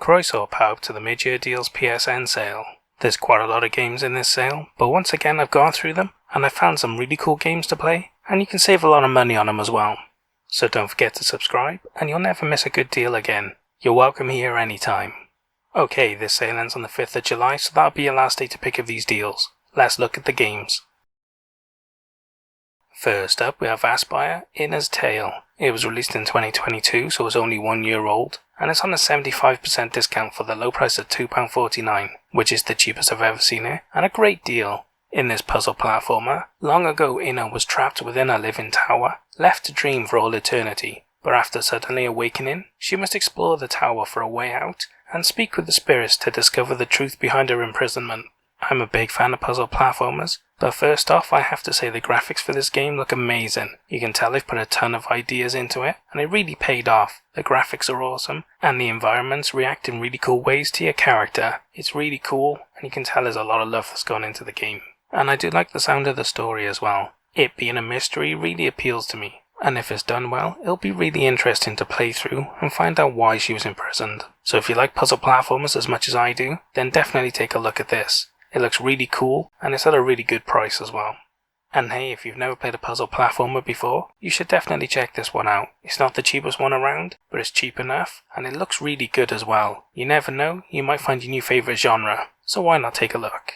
Croissant power to the mid-year deals PSN sale. There's quite a lot of games in this sale, but once again I've gone through them and I found some really cool games to play, and you can save a lot of money on them as well. So don't forget to subscribe and you'll never miss a good deal again. You're welcome here anytime. Okay, this sale ends on the 5th of July, so that'll be your last day to pick up these deals. Let's look at the games. First up we have Aspire Inner's Tale. It was released in 2022, so it's only 1 year old, and it's on a 75% discount for the low price of £2.49, which is the cheapest I've ever seen it, and a great deal. In this puzzle platformer, long ago Inna was trapped within a living tower, left to dream for all eternity, but after suddenly awakening, she must explore the tower for a way out, and speak with the spirits to discover the truth behind her imprisonment. I'm a big fan of puzzle platformers, but first off I have to say the graphics for this game look amazing. You can tell they've put a ton of ideas into it, and it really paid off. The graphics are awesome, and the environments react in really cool ways to your character. It's really cool, and you can tell there's a lot of love that's gone into the game. And I do like the sound of the story as well. It being a mystery really appeals to me, and if it's done well, it'll be really interesting to play through and find out why she was imprisoned. So if you like puzzle platformers as much as I do, then definitely take a look at this. It looks really cool, and it's at a really good price as well. And hey, if you've never played a puzzle platformer before, you should definitely check this one out. It's not the cheapest one around, but it's cheap enough, and it looks really good as well. You never know, you might find your new favourite genre, so why not take a look?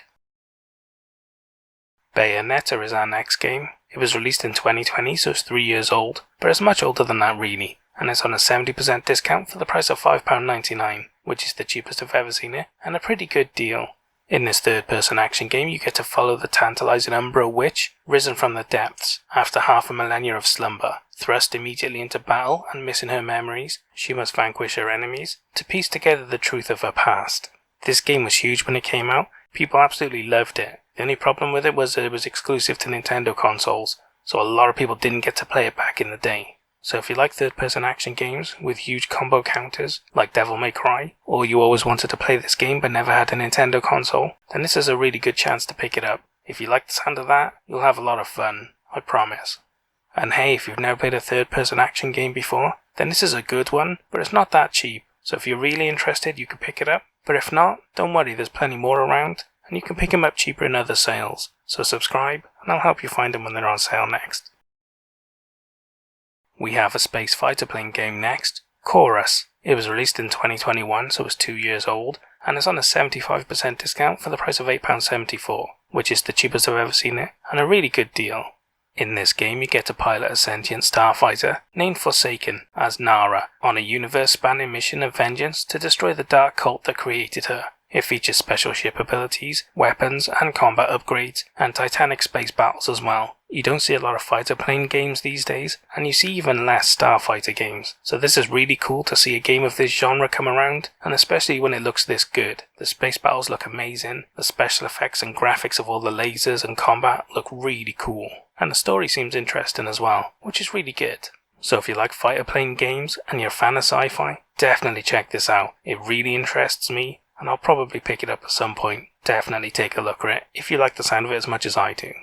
Bayonetta is our next game. It was released in 2020, so it's 3 years old, but it's much older than that really, and it's on a 70% discount for the price of £5.99, which is the cheapest I've ever seen it, and a pretty good deal. In this third-person action game, you get to follow the tantalizing Umbra witch, risen from the depths, after half a millennia of slumber. Thrust immediately into battle and missing her memories, she must vanquish her enemies to piece together the truth of her past. This game was huge when it came out, people absolutely loved it. The only problem with it was that it was exclusive to Nintendo consoles, so a lot of people didn't get to play it back in the day. So if you like third-person action games with huge combo counters, like Devil May Cry, or you always wanted to play this game but never had a Nintendo console, then this is a really good chance to pick it up. If you like the sound of that, you'll have a lot of fun, I promise. And hey, if you've never played a third-person action game before, then this is a good one, but it's not that cheap. So if you're really interested, you can pick it up, but if not, don't worry, there's plenty more around, and you can pick them up cheaper in other sales. So subscribe, and I'll help you find them when they're on sale next. We have a space fighter plane game next, Chorus. It was released in 2021, so it's 2 years old, and it's on a 75% discount for the price of £8.74, which is the cheapest I've ever seen it, and a really good deal. In this game you get to pilot a sentient starfighter named Forsaken as Nara on a universe-spanning mission of vengeance to destroy the dark cult that created her. It features special ship abilities, weapons and combat upgrades, and titanic space battles as well. You don't see a lot of fighter plane games these days, and you see even less starfighter games, so this is really cool to see a game of this genre come around, and especially when it looks this good. The space battles look amazing, the special effects and graphics of all the lasers and combat look really cool, and the story seems interesting as well, which is really good. So if you like fighter plane games and you're a fan of sci-fi, definitely check this out. It really interests me, and I'll probably pick it up at some point. Definitely take a look at it if you like the sound of it as much as I do.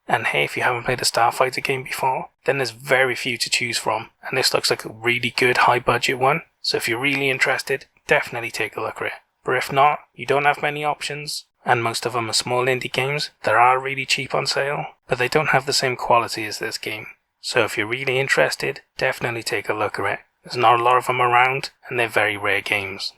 And hey, if you haven't played a Starfighter game before, then there's very few to choose from, and this looks like a really good high budget one, so if you're really interested, definitely take a look at it. But if not, you don't have many options, and most of them are small indie games that are really cheap on sale, but they don't have the same quality as this game. So if you're really interested, definitely take a look at it. There's not a lot of them around, and they're very rare games.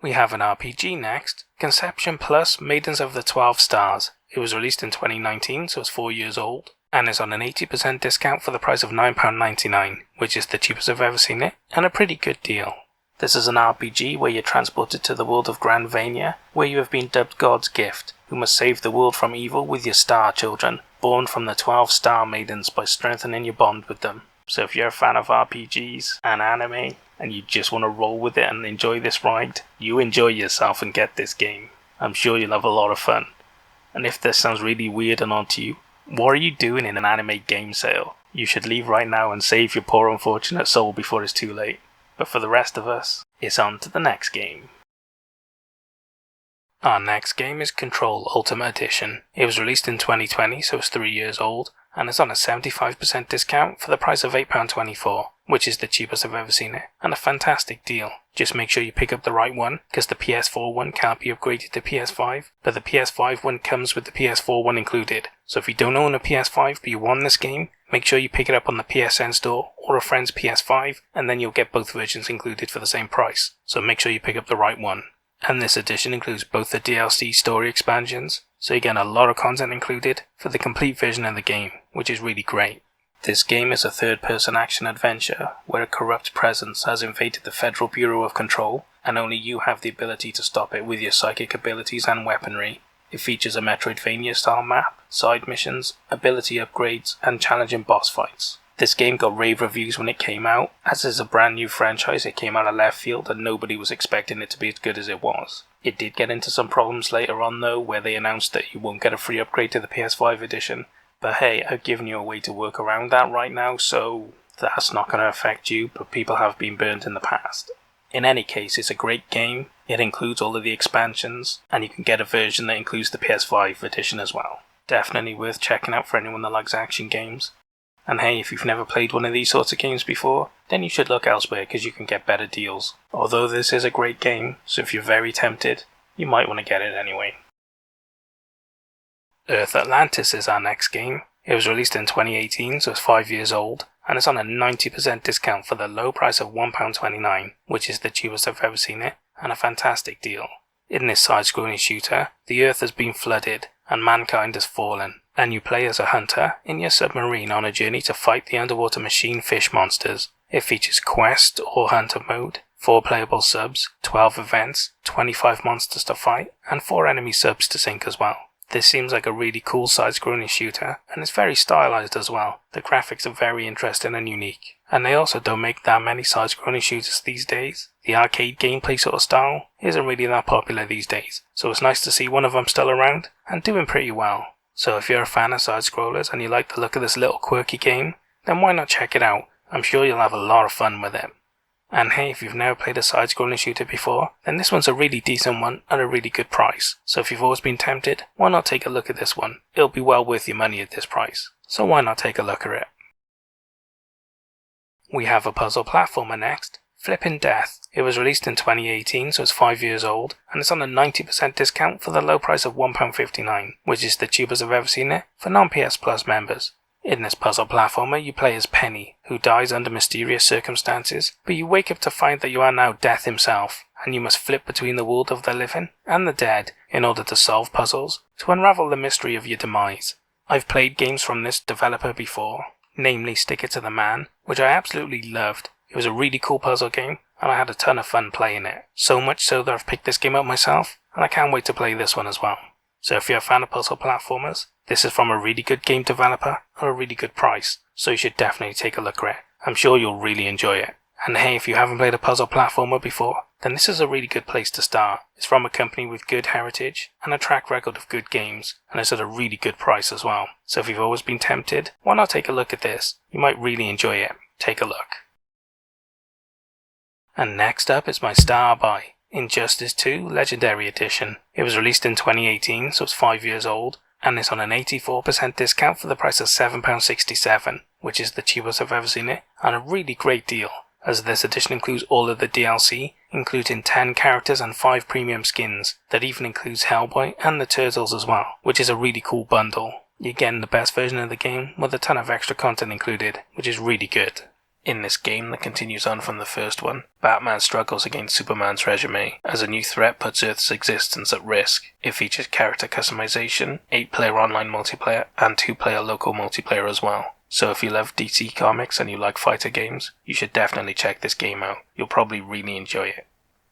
We have an RPG next, Conception Plus Maidens of the 12 Stars. It was released in 2019, so it's 4 years old, and is on an 80% discount for the price of £9.99, which is the cheapest I've ever seen it, and a pretty good deal. This is an RPG where you're transported to the world of Grandvania, where you have been dubbed God's gift, who must save the world from evil with your star children, born from the 12 Star Maidens by strengthening your bond with them. So if you're a fan of RPGs and anime, and you just want to roll with it and enjoy this ride, you enjoy yourself and get this game. I'm sure you'll have a lot of fun. And if this sounds really weird and odd to you, what are you doing in an anime game sale? You should leave right now and save your poor unfortunate soul before it's too late. But for the rest of us, it's on to the next game. Our next game is Control Ultimate Edition. It was released in 2020, so it's 3 years old, and it's on a 75% discount for the price of £8.24, which is the cheapest I've ever seen it, and a fantastic deal. Just make sure you pick up the right one, because the PS4 one can't be upgraded to PS5, but the PS5 one comes with the PS4 one included. So if you don't own a PS5 but you want this game, make sure you pick it up on the PSN store or a friend's PS5, and then you'll get both versions included for the same price. So make sure you pick up the right one. And this edition includes both the DLC story expansions, so you get a lot of content included for the complete version of the game, which is really great. This game is a third-person action adventure where a corrupt presence has invaded the Federal Bureau of Control, and only you have the ability to stop it with your psychic abilities and weaponry. It features a Metroidvania-style map, side missions, ability upgrades, and challenging boss fights. This game got rave reviews when it came out. As it's a brand new franchise, it came out of left field and nobody was expecting it to be as good as it was. It did get into some problems later on though, where they announced that you won't get a free upgrade to the PS5 edition. But hey, I've given you a way to work around that right now, so that's not going to affect you, but people have been burned in the past. In any case, it's a great game. It includes all of the expansions, and you can get a version that includes the PS5 edition as well. Definitely worth checking out for anyone that likes action games. And hey, if you've never played one of these sorts of games before, then you should look elsewhere because you can get better deals. Although this is a great game, so if you're very tempted, you might want to get it anyway. Earth Atlantis is our next game. It was released in 2018, so it's 5 years old, and it's on a 90% discount for the low price of £1.29, which is the cheapest I've ever seen it, and a fantastic deal. In this side-scrolling shooter, the Earth has been flooded, and mankind has fallen, and you play as a hunter in your submarine on a journey to fight the underwater machine fish monsters. It features quest or hunter mode, 4 playable subs, 12 events, 25 monsters to fight, and 4 enemy subs to sink as well. This seems like a really cool side-scrolling shooter, and it's very stylized as well. The graphics are very interesting and unique, and they also don't make that many side-scrolling shooters these days. The arcade gameplay sort of style isn't really that popular these days, so it's nice to see one of them still around, and doing pretty well. So if you're a fan of side-scrollers and you like the look of this little quirky game, then why not check it out? I'm sure you'll have a lot of fun with it. And hey, if you've never played a side-scrolling shooter before, then this one's a really decent one at a really good price. So if you've always been tempted, why not take a look at this one? It'll be well worth your money at this price. So why not take a look at it? We have a puzzle platformer next, Flippin' Death. It was released in 2018, so it's 5 years old, and it's on a 90% discount for the low price of £1.59, which is the cheapest I've ever seen it for non-PS Plus members. In this puzzle platformer, you play as Penny, who dies under mysterious circumstances, but you wake up to find that you are now Death himself, and you must flip between the world of the living and the dead in order to solve puzzles to unravel the mystery of your demise. I've played games from this developer before, namely Stick It to the Man, which I absolutely loved. It was a really cool puzzle game, and I had a ton of fun playing it. So much so that I've picked this game up myself, and I can't wait to play this one as well. So if you're a fan of puzzle platformers, this is from a really good game developer at a really good price, so you should definitely take a look at it. I'm sure you'll really enjoy it. And hey, if you haven't played a puzzle platformer before, then this is a really good place to start. It's from a company with good heritage and a track record of good games, and it's at a really good price as well. So if you've always been tempted, why not take a look at this? You might really enjoy it. Take a look. And next up is my star buy, Injustice 2 Legendary Edition. It was released in 2018, so it's 5 years old, and it's on an 84% discount for the price of £7.67, which is the cheapest I've ever seen it, and a really great deal, as this edition includes all of the DLC, including 10 characters and 5 premium skins, that even includes Hellboy and the Turtles as well, which is a really cool bundle. You're getting the best version of the game with a ton of extra content included, which is really good. In this game that continues on from the first one, Batman struggles against Superman's regime as a new threat puts Earth's existence at risk. It features character customization, 8-player online multiplayer, and 2-player local multiplayer as well. So if you love DC Comics and you like fighter games, you should definitely check this game out. You'll probably really enjoy it.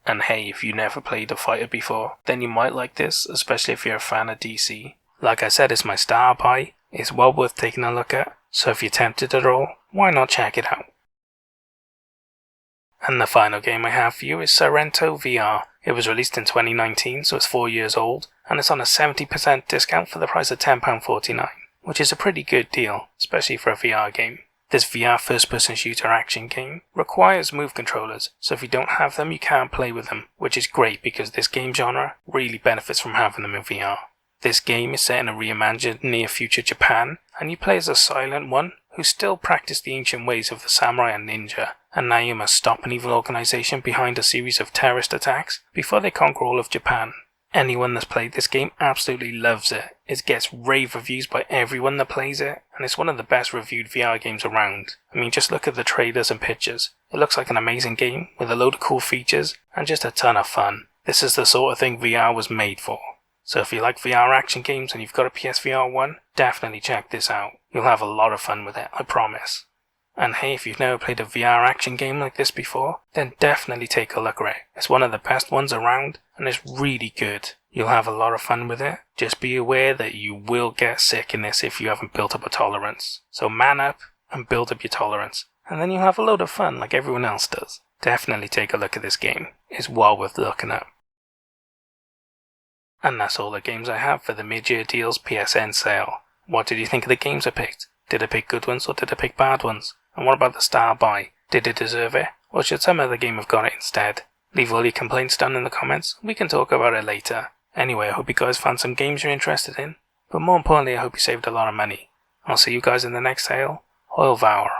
And hey, if you never played a fighter before, then you might like this, especially if you're a fan of DC. Like I said, it's my star buy. It's well worth taking a look at, so if you're tempted at all, why not check it out? And the final game I have for you is Sorrento VR. It was released in 2019, so it's 4 years old, and it's on a 70% discount for the price of £10.49, which is a pretty good deal, especially for a VR game. This VR first-person shooter action game requires Move controllers, so if you don't have them, you can't play with them, which is great because this game genre really benefits from having them in VR. This game is set in a reimagined near future Japan, and you play as a silent one who still practiced the ancient ways of the samurai and ninja, and now you must stop an evil organization behind a series of terrorist attacks before they conquer all of Japan. Anyone that's played this game absolutely loves it. It gets rave reviews by everyone that plays it, and it's one of the best reviewed VR games around. I mean, just look at the trailers and pictures. It looks like an amazing game with a load of cool features and just a ton of fun. This is the sort of thing VR was made for. So if you like VR action games and you've got a PSVR 1, definitely check this out. You'll have a lot of fun with it, I promise. And hey, if you've never played a VR action game like this before, then definitely take a look at it. It's one of the best ones around, and it's really good. You'll have a lot of fun with it. Just be aware that you will get sick in this if you haven't built up a tolerance. So man up and build up your tolerance, and then you'll have a load of fun like everyone else does. Definitely take a look at this game. It's well worth looking at. And that's all the games I have for the mid-year deals PSN sale. What did you think of the games I picked? Did I pick good ones or did I pick bad ones? And what about the star buy? Did it deserve it? Or should some other game have got it instead? Leave all your complaints down in the comments. We can talk about it later. Anyway, I hope you guys found some games you're interested in. But more importantly, I hope you saved a lot of money. I'll see you guys in the next sale. Au revoir.